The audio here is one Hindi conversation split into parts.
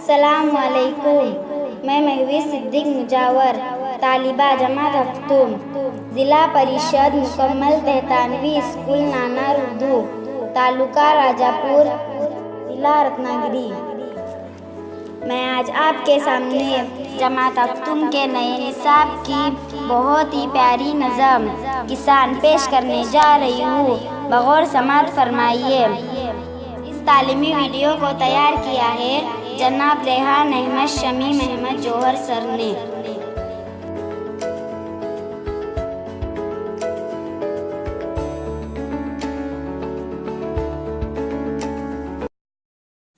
अस्सलामुअलैकुम। मैं महवी सिद्दीक मुजावर, तालिबा जमात हफ्तुम, ज़िला परिषद मुकम्मल तहतानवी स्कूल नानार उर्दू, तालुका राजापुर, ज़िला रत्नागिरी। मैं आज आपके सामने जमात हफ्तुम के नए निसाब की बहुत ही प्यारी नज़म किसान पेश करने जा रही हूँ। बगौर समात फरमाइए। इस तालीमी वीडियो को तैयार किया है जनाब रेहान अहमद शमीम अहमद जौहर सर ने।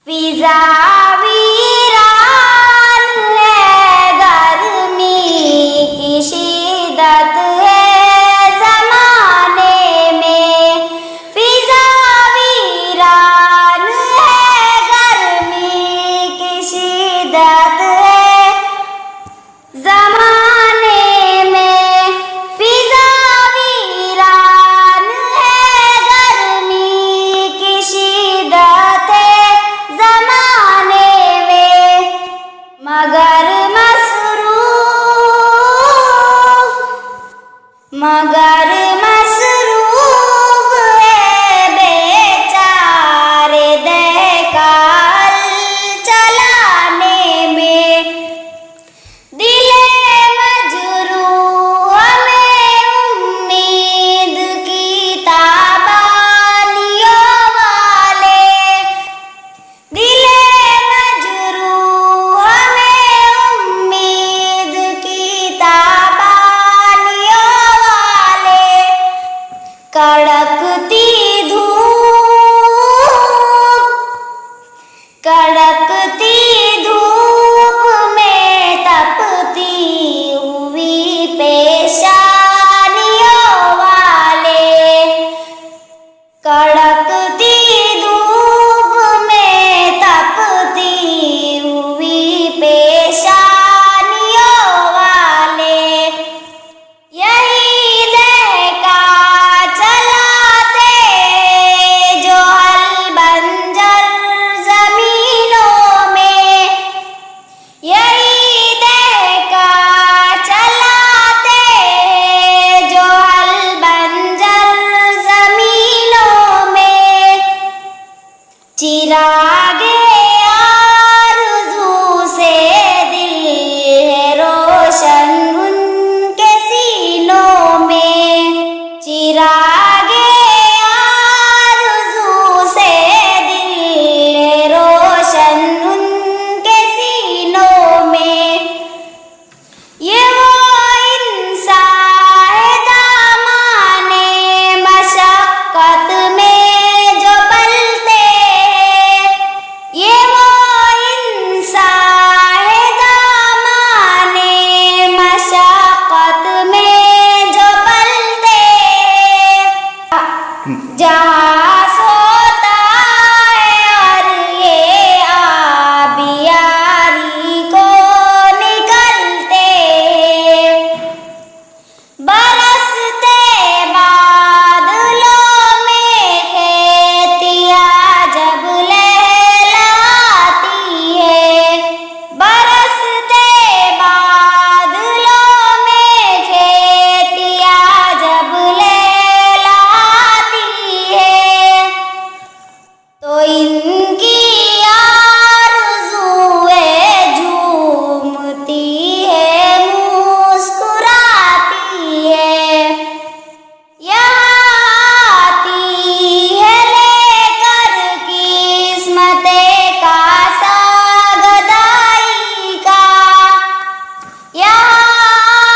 फिजा वीरान है, गर्मी की शिद्दत है ज़माने में। फिजा वीरान है, गर्मी की शिद्दत है ज़माने में। फिजा वीरान है, गर्मी की शिद्दत है ज़माने में। मगर मसरूफ है बेचारे देकाल चलाने में। दिले मजरूह में उम्मीद की ताबानियों वाले। दिले मजरूह में उम्मीद की ताबानियों वाले। कड़कती धूप में तपती हुई पेशानियों वाले। कड़कती धूप में तपती हुई पेशानियों वाले। यही दहका चलाते जो हल बंजर जमीनों में। यही दहका चलाते जो हल बंजर जमीनों में। चिरागे आरज़ू से दिल है रोशन उनके सीनों में। चिरागे आरज़ू से दिल है रोशन उनके सीनों में। ये वो इंसान है दामाने मशक्क़त में जो पलते हैं। ये वो इंसान है दामाने मशक्क़त में जो पलते हैं। जहाँ सोता है और ये आबियारी को निकलते हैं। बरसते बादलों में खेतियाँ जब लहलाती है। बरसते बादलों में खेतियाँ जब लहलाती है। तो इनकी आरज़ुएं झूमती है, मुस्कुराती है। यहाँ आती है लेकर किस्मतें का सागदाई का। यहाँ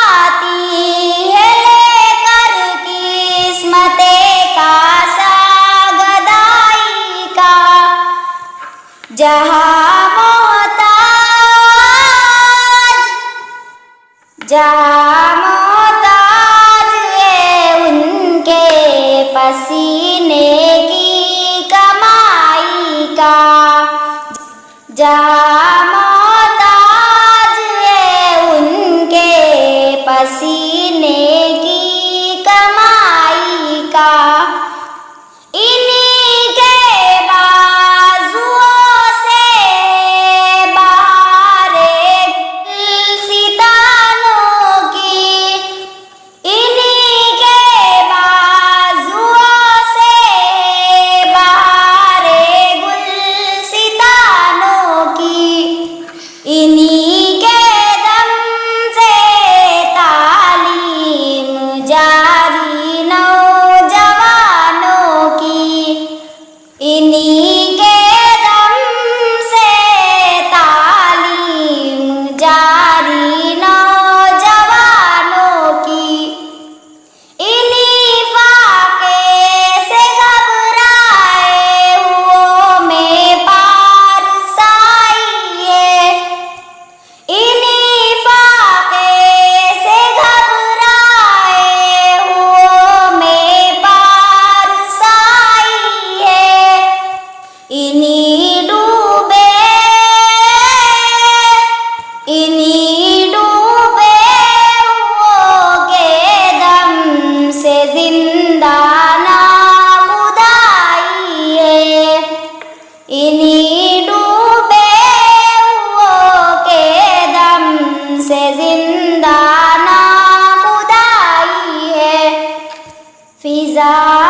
आती है लेकर किस्मतें का सागदाई का। जहाँ मोहताज है उनके पसीने की कमाई का। जहाँ मोहताज है उनके पसीने की कमाई का। इन्हीं के बाजुओं से ज़ा